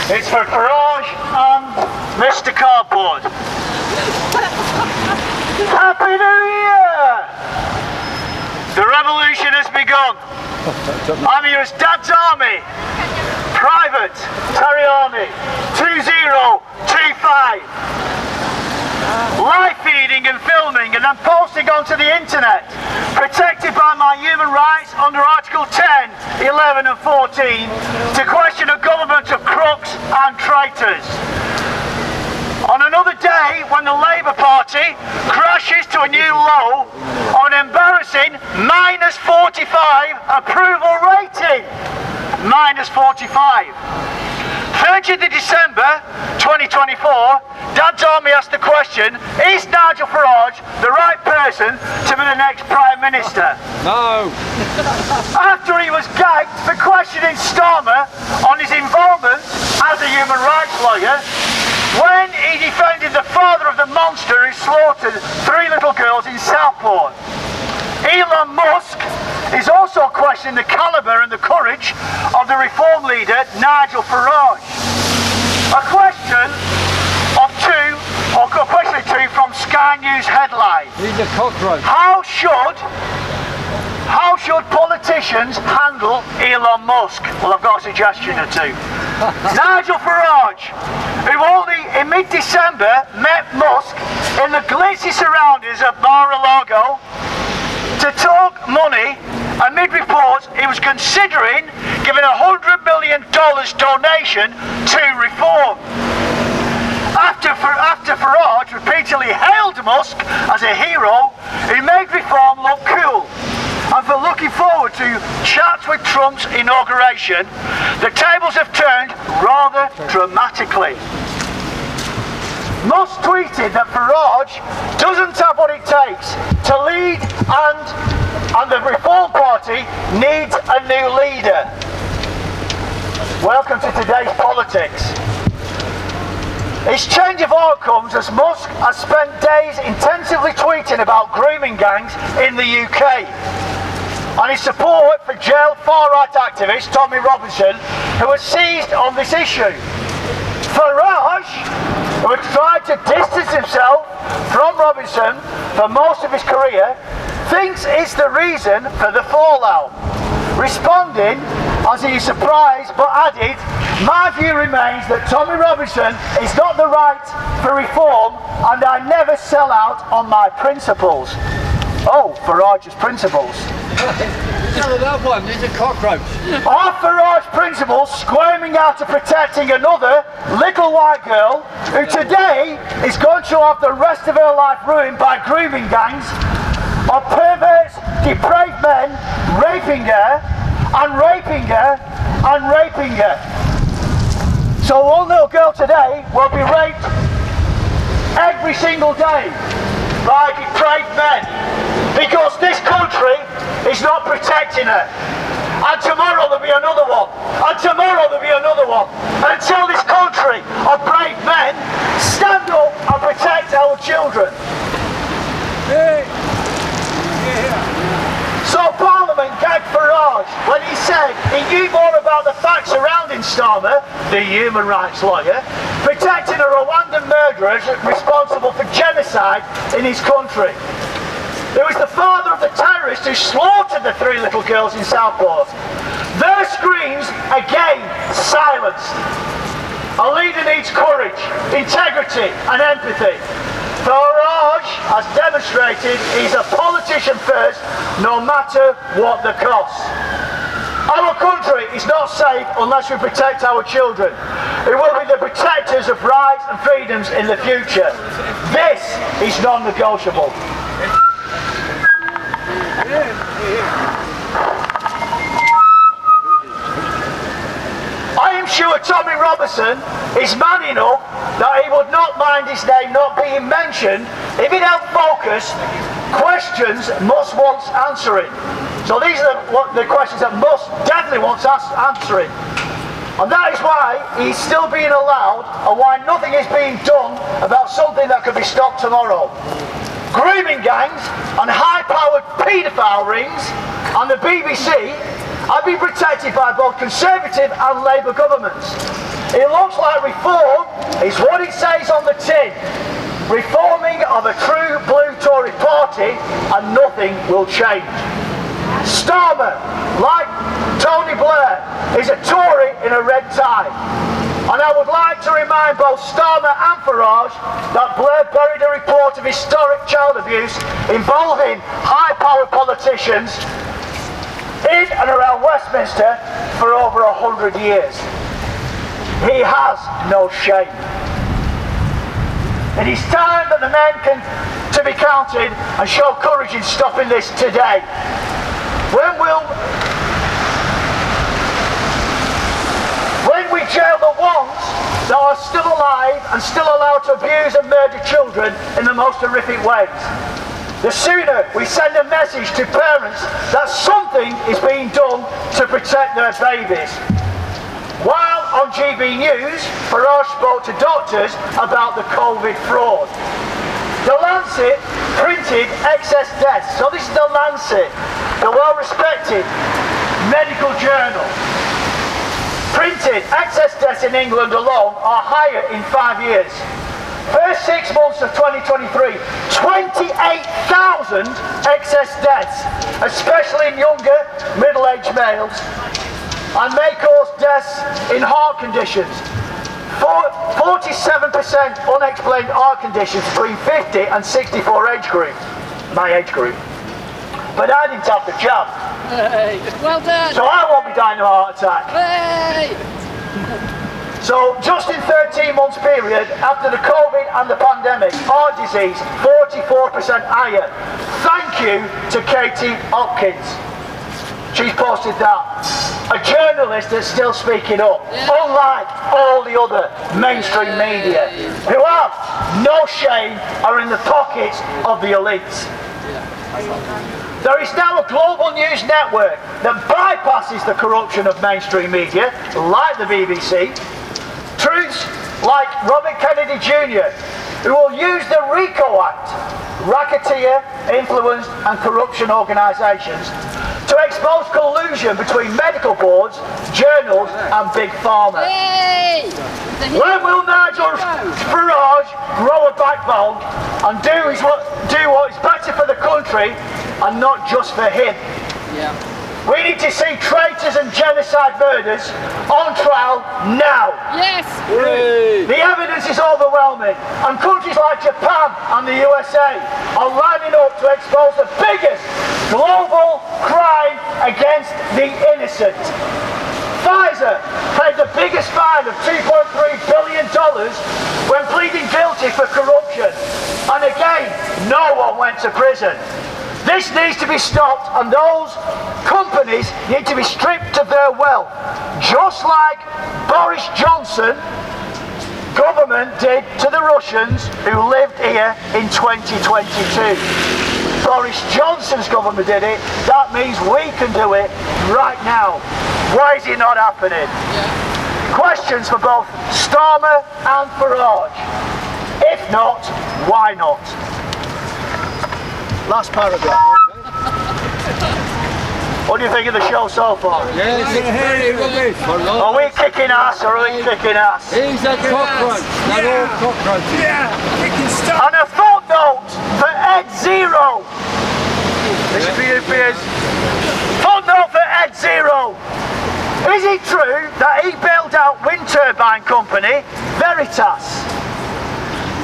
It's for Farage and Mr. Cardboard. Happy New Year! The revolution has begun. I'm here as Dad's Army, Private Tarjanyi 2025. Live feeding and filming and then posting onto the internet, protected by my human rights under Article 10, 11 and 14, to question a government of crooks and traitors. On another day when the Labour Party crashes to a new low on an embarrassing -45 approval rating. -45. 30th of December 2024, Dad's Army asked the question, is Nigel Farage the right person to be the next Prime Minister? No! After he was gagged for questioning Starmer on his involvement as a human rights lawyer, when he defended the father of the monster who slaughtered 3 little girls in Southport. Elon Musk is also questioning the calibre and the courage of the Reform leader Nigel Farage. A question of two from Sky News headline. He's a cockroach. How should politicians handle Elon Musk? Well, I've got a suggestion or two. Nigel Farage, who only in mid-December met Musk in the glitzy surroundings of Mar-a-Lago to talk money, amid reports he was considering giving $100 million donation to Reform. After Farage repeatedly hailed Musk as a hero, he made Reform look cool. And for looking forward to chats with Trump's inauguration, the tables have turned rather dramatically. Musk tweeted that Farage doesn't have what it takes to lead and the Reform Party needs a new leader. Welcome to today's politics. It's change of outcomes as Musk has spent days intensively tweeting about grooming gangs in the UK. And his support for jailed far-right activist Tommy Robinson, who was seized on this issue. Farage, who had tried to distance himself from Robinson for most of his career, thinks it's the reason for the fallout. Responding, as he is surprised, but added, my view remains that Tommy Robinson is not the right for Reform and I never sell out on my principles. Oh, Farage's principles. Tell her that one, he's a cockroach. Are Farage principles squirming out of protecting another little white girl who today is going to have the rest of her life ruined by grooming gangs, or perverts, depraved men raping her and raping her and raping her? So one little girl today will be raped every single day by depraved men because this country is not protecting her. And tomorrow there'll be another one. And tomorrow there'll be another one. Until this country of brave men stand up and protect our children. So Parliament gagged Farage when he said he knew more about the facts surrounding Starmer, the human rights lawyer, protecting a Rwandan murderer responsible for genocide in his country. It was the father of the terrorist who slaughtered the 3 little girls in Southport. Their screams, again, silenced. A leader needs courage, integrity and empathy. Farage has demonstrated he's a politician first, no matter what the cost. Our country is not safe unless we protect our children, who will be the protectors of rights and freedoms in the future. This is non-negotiable. I am sure Tommy Robinson is man enough that he would not mind his name not being mentioned if it helped focus questions Musk wants answering. So these are the questions that Musk definitely wants answering. And that is why he's still being allowed and why nothing is being done about something that could be stopped tomorrow. Grooming gangs and high-powered paedophile rings and the BBC have been protected by both Conservative and Labour governments. It looks like reform is what it says on the tin. Reforming of a true blue Tory party and nothing will change. Starmer, like Tony Blair, is a Tory in a red tie. And I would like to remind both Starmer and Farage that Blair buried a report of historic child abuse involving high-powered politicians in and around Westminster for over 100 years. He has no shame. It is time that the men to be counted and show courage in stopping this today. When we jail the ones that are still alive and still allowed to abuse and murder children in the most horrific ways, the sooner we send a message to parents that something is being done to protect their babies. While on GB News, Farage spoke to doctors about the COVID fraud. The Lancet printed excess deaths. So this is the Lancet, the well-respected medical journal. Printed excess deaths in England alone are higher in 5 years. First 6 months of 2023, 28,000 excess deaths, especially in younger, middle-aged males, and may cause deaths in heart conditions. 47% unexplained heart conditions between 50 and 64 age group, my age group. But I didn't have the jab. Hey, well done. So I won't be dying of a heart attack. Hey. So just in 13 months period, after the COVID and the pandemic, heart disease 44% higher. Thank you to Katie Hopkins. She's posted that. A journalist that's still speaking up, unlike all the other mainstream media, who have no shame, are in the pockets of the elites. There is now a global news network that bypasses the corruption of mainstream media, like the BBC. Truths like Robert Kennedy Jr., who will use the RICO Act, racketeer, influence and corruption organisations, to expose collusion between medical boards, journals and Big Pharma. Hey. When will Nigel Farage grow a backbone and do what is better for the country and not just for him? Yeah. We need to see traitors and genocide murders on trial now. Yes. The evidence is overwhelming, and countries like Japan and the USA are lining up to expose the biggest global crime against the innocent. Pfizer paid the biggest fine of $2.3 billion when pleading guilty for corruption, and again, no one went to prison. This needs to be stopped, and those companies need to be stripped of their wealth, just like Boris Johnson government did to the Russians who lived here in 2022. Boris Johnson's government did it. That means we can do it right now. Why is it not happening? Questions for both Starmer and Farage. If not, why not? Last paragraph. What do you think of the show so far? Yes, rubbish. Are we kicking ass or are we kicking ass? He's a cockroach. They're all cockroaches. Yeah, we can stop. And a footnote for Ed Zero. This for you, Piers. Footnote for Ed Zero. Is it true that he bailed out wind turbine company Veritas?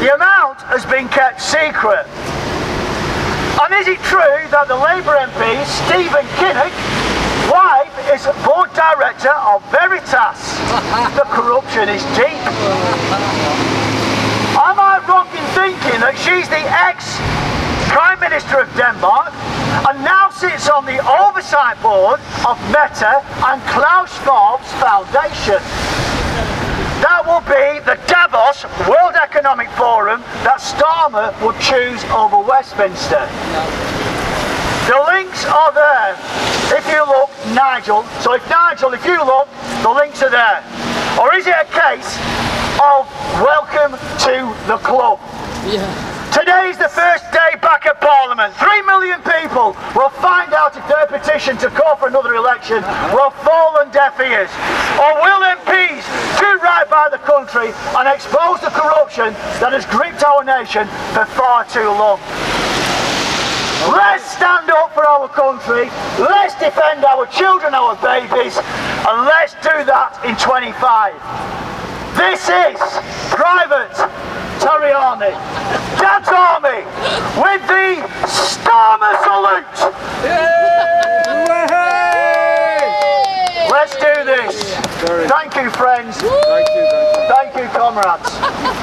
The amount has been kept secret. And is it true that the Labour MP, Stephen Kinnock, wife is a board director of Veritas? The corruption is deep. Am I wrong in thinking that she's the ex-Prime Minister of Denmark and now sits on the oversight board of Meta and Klaus Schwab's foundation? That will be the Davos World Economic Forum that Starmer would choose over Westminster. The links are there. If you look, Nigel. So if you look, the links are there. Or is it a case of welcome to the club? Yeah. Today is the first day back back at Parliament. 3 million people will find out if their petition to call for another election will fall on deaf ears. Or will MPs do right by the country and expose the corruption that has gripped our nation for far too long? Let's stand up for our country, let's defend our children, our babies, and let's do that in 25. This is Private Tarjanyi, Dad's Army, with the Starmer salute. Let's do this. Thank you, friends. Thank you. Thank you, comrades.